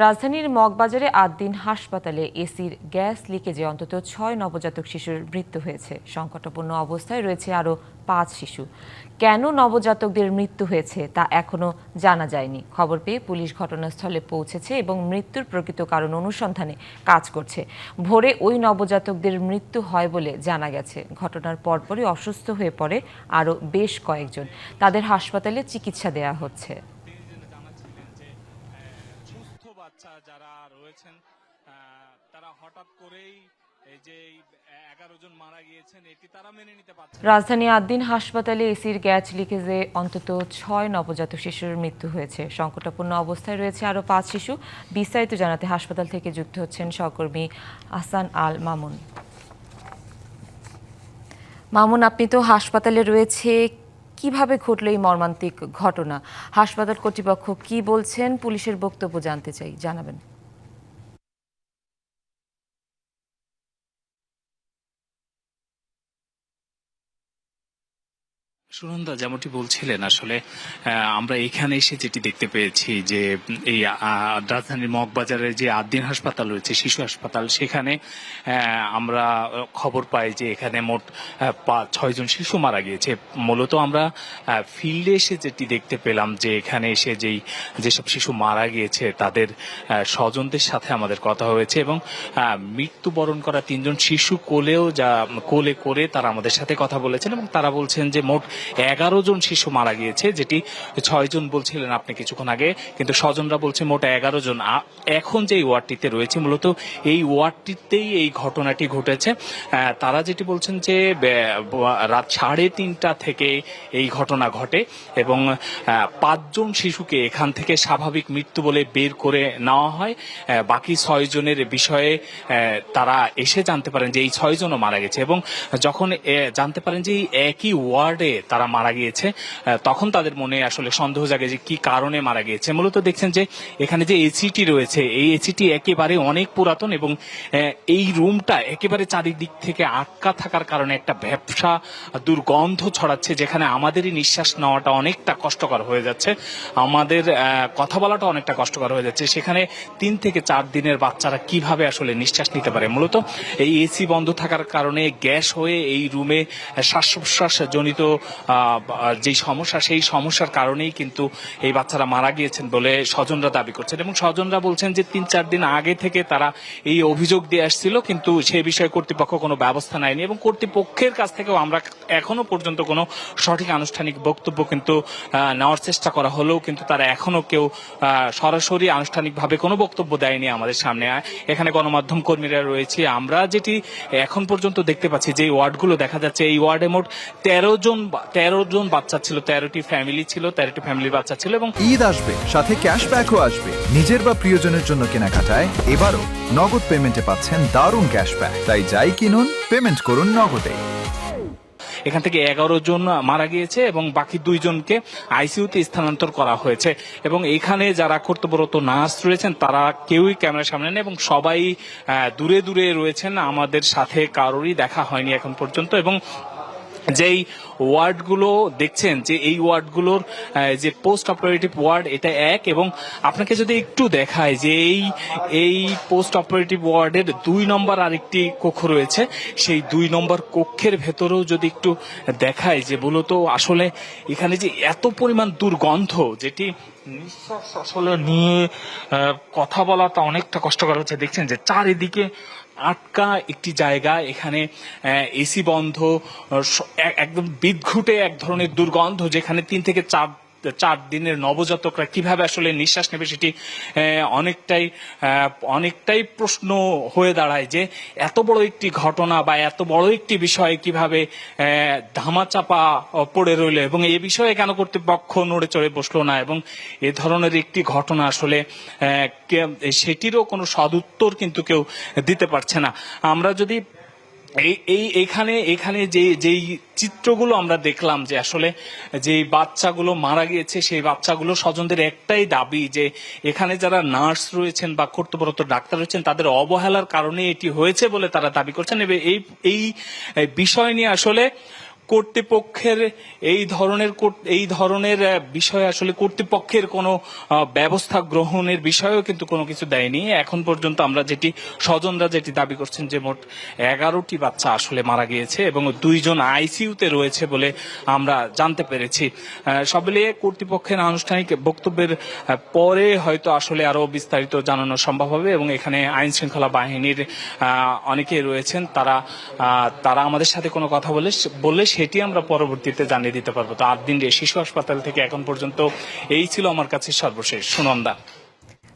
রাজধানীর মগবাজারে ৮ দিন হাসপাতালে এসির গ্যাস লিকেজে অন্তত ৬ নবজাতক শিশুর মৃত্যু হয়েছে। সংকটাপন্ন অবস্থায় রয়েছে আরও ৫ শিশু। কেন নবজাতকদের মৃত্যু হয়েছে তা এখনো জানা যায়নি। খবর পেয়ে পুলিশ ঘটনাস্থলে পৌঁছেছে এবং মৃত্যুর প্রকৃত কারণ অনুসন্ধানে কাজ করছে। ভোরে ওই নবজাতকদের মৃত্যু হয় বলে জানা গেছে। ঘটনার পরপরই অসুস্থ হয়ে পড়ে আরও বেশ কয়েকজন। তাদের হাসপাতালে চিকিৎসা দেওয়া হচ্ছে। বাচ্চা যারা রয়েছেন তারা হঠাৎ করেই এই যে 11 জন মারা গিয়েছেন এটি তারা মেনে নিতে পারছে। রাজধানী ৮ দিন হাসপাতালে এসির গ্যাস লিকেজে অন্তত ৬ নবজাতক শিশুর মৃত্যু হয়েছে। সংকটাপন্ন অবস্থায় রয়েছে আরও ৫ শিশু। বিস্তারিত জানাতে হাসপাতাল থেকে যুক্ত হচ্ছেন সহকর্মী আহসান আল মামুন। মামুন, আপনি তো হাসপাতালে রয়েছে, কিভাবে ঘটল এই মর্মান্তিক ঘটনা? হাসপাতাল কর্তৃপক্ষ কি বলছেন? পুলিশের বক্তব্য জানতে চাই, জানাবেন। সুনন্দা, যেমনটি বলছিলেন, আসলে আমরা এখানে এসে যেটি দেখতে পেয়েছি যে এই রাজধানীর মগবাজারের যে ৮ দিন হাসপাতাল রয়েছে, শিশু হাসপাতাল, সেখানে আমরা খবর পাই যে এখানে মোট ৬ জন শিশু মারা গিয়েছে। মূলত আমরা ফিল্ডে এসে যেটি দেখতে পেলাম যে এখানে এসে যেসব শিশু মারা গিয়েছে তাদের স্বজনদের সাথে আমাদের কথা হয়েছে এবং মৃত্যুবরণ করা ৩ জন শিশু কোলে করে তারা আমাদের সাথে কথা বলেছেন এবং তারা বলছেন যে মোট 11 জন শিশু মারা গিয়েছে, যেটি ৬ জন বলছিলেন আপনি কিছুক্ষণ আগে, কিন্তু স্বজনরা বলছে মোট 11 জন। এখন যে ওয়ার্ডটিতে রয়েছে, মূলত এই ওয়ার্ডটিতেই এই ঘটনাটি ঘটেছে। তারা যেটি বলছেন যে রাত ৩:৩০ থেকে এই ঘটনা ঘটে এবং ৫ জন শিশুকে এখান থেকে স্বাভাবিক মৃত্যু বলে বের করে নেওয়া হয়। বাকি ৬ জনের বিষয়ে তারা এসে জানতে পারেন যে এই ৬ জনও মারা গেছে এবং যখন জানতে পারেন যে একই ওয়ার্ডে তারা মারা গিয়েছে, তখন তাদের মনে আসলে সন্দেহ জাগে যে কি কারণে মারা গিয়েছে। মূলত দেখছেন যে এখানে যে এসিটি রয়েছে, এই এসিটি একেবারে অনেক পুরাতন এবং এই রুমটা একেবারে চারিদিক থেকে আটকা থাকার কারণে একটা ভ্যাপসা দুর্গন্ধ ছড়াচ্ছে, যেখানে আমাদেরই নিঃশ্বাস নেওয়াটা অনেকটা কষ্টকর হয়ে যাচ্ছে, আমাদের কথা বলাটা অনেকটা কষ্টকর হয়ে যাচ্ছে। সেখানে ৩ থেকে ৪ দিনের বাচ্চারা কিভাবে আসলে নিঃশ্বাস নিতে পারে? মূলত এই এসি বন্ধ থাকার কারণে গ্যাস হয়ে এই রুমে শ্বাস প্রশ্বাস জনিত যে সমস্যা, সেই সমস্যার কারণেই কিন্তু এই বাচ্চারা মারা গিয়েছেন বলে স্বজনরা দাবি করছেন এবং স্বজনরা বলছেন যে ৩-৪ দিন আগে থেকে তারা এই অভিযোগ দিয়ে আসছিল, কিন্তু সে বিষয়ে কর্তৃপক্ষ কোনো ব্যবস্থা নেয়নি এবং কর্তৃপক্ষের কাছ থেকেও আমরা এখনো পর্যন্ত কোনো সঠিক আনুষ্ঠানিক বক্তব্য কিন্তু নেওয়ার চেষ্টা করা হলেও কিন্তু তারা এখনো কেউ সরাসরি আনুষ্ঠানিকভাবে কোনো বক্তব্য দেয়নি আমাদের সামনে। এখানে গণমাধ্যম কর্মীরা রয়েছে, আমরা যেটি এখন পর্যন্ত দেখতে পাচ্ছি যে ওয়ার্ডগুলো দেখা যাচ্ছে, এই ওয়ার্ডে মোট 13 জন বাচ্চা ছিল, 13টি ফ্যামিলি ছিল, 13টি ফ্যামিলির বাচ্চা ছিল এবং ঈদ আসবে, সাথে ক্যাশব্যাকও আসবে। নিজের বা প্রিয়জনের জন্য কেনাকাটায় এবারও নগদ পেমেন্টে পাচ্ছেন দারুণ ক্যাশব্যাক। তাই যাই কিনুন, পেমেন্ট করুন নগদে। এখান থেকে 11 জন মারা গিয়েছে এবং বাকি 2 জনকে আইসিইউতে স্থানান্তর করা হয়েছে এবং এখানে যারা কর্তব্যরত নার্স রয়েছেন তারা কেউই ক্যামেরার সামনে নেই এবং সবাই দূরে দূরে রয়েছেন, আমাদের সাথে কারোরই দেখা হয়নি এখন পর্যন্ত। এবং যেই ওয়ার্ডগুলো দেখছেন, যে এই ওয়ার্ডগুলোর যে পোস্ট অপারেটিভ ওয়ার্ড, এটা এক, এবং আপনাকে যদি একটু দেখায় যে এই পোস্ট অপারেটিভ ওয়ার্ডের 2 নম্বর আরেকটি কক্ষ রয়েছে, সেই 2 নম্বর কক্ষের ভেতরেও যদি একটু দেখায় যে মূলত আসলে এখানে যে এত পরিমাণ দুর্গন্ধ, যেটি নিঃশ্বাস আসলে নিয়ে কথা বলাটা অনেকটা কষ্টকর হচ্ছে। দেখছেন যে চারিদিকে আটকা একটি জায়গা, এখানে এসি বন্ধ, একদম বিদঘুটে এক ধরনের দুর্গন্ধ, যেখানে 3 থেকে 4 দিনের নবজাতকরা কিভাবে আসলে নিঃশ্বাস নেবে সেটি অনেকটাই প্রশ্ন হয়ে দাঁড়ায় যে এত বড় একটি ঘটনা বা এত বড় একটি বিষয় কিভাবে ধামাচাপা পড়ে রইল এবং এই বিষয়ে কেন কর্তৃপক্ষ নড়ে চড়ে বসলো না এবং এ ধরনের একটি ঘটনা আসলে সেটিরও কোনো সদুত্তর কিন্তু কেউ দিতে পারছে না। আমরা যদি এখানে যেই চিত্রগুলো আমরা দেখলাম, যে আসলে যে বাচ্চাগুলো মারা গিয়েছে, সেই বাচ্চাগুলো স্বজনদের একটাই দাবি যে এখানে যারা নার্স রয়েছেন বা কর্তব্যরত ডাক্তার রয়েছেন তাদের অবহেলার কারণে এটি হয়েছে বলে তারা দাবি করছেন এবং এই বিষয় নিয়ে আসলে কর্তৃপক্ষের এই ধরনের বিষয়ে আসলে কর্তৃপক্ষের কোনো ব্যবস্থা গ্রহণের বিষয়েও কিন্তু কোনো কিছু দেয়নি। এখন পর্যন্ত আমরা স্বজনরা যেটি দাবি করছেন যে মোট 11টি বাচ্চা আসলে মারা গিয়েছে এবং 2 জন আইসিইউতে রয়েছে বলে আমরা জানতে পেরেছি। সব মিলিয়ে কর্তৃপক্ষের আনুষ্ঠানিক বক্তব্যের পরে হয়তো আসলে আরো বিস্তারিত জানানো সম্ভব হবে এবং এখানে আইন শৃঙ্খলা বাহিনীর অনেকেই রয়েছেন, তারা আমাদের সাথে কোনো কথা বললে সেটি আমরা পরবর্তীতে জানিয়ে দিতে পারবো। তো 8 দিন শিশু হাসপাতাল থেকে এখন পর্যন্ত এই ছিল আমার কাছে সর্বশেষ। সুনন্দা।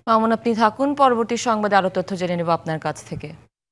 মামুন, আপনি থাকুন, পরবর্তী সংবাদে আরো তথ্য জেনে নেব আপনার কাছ থেকে।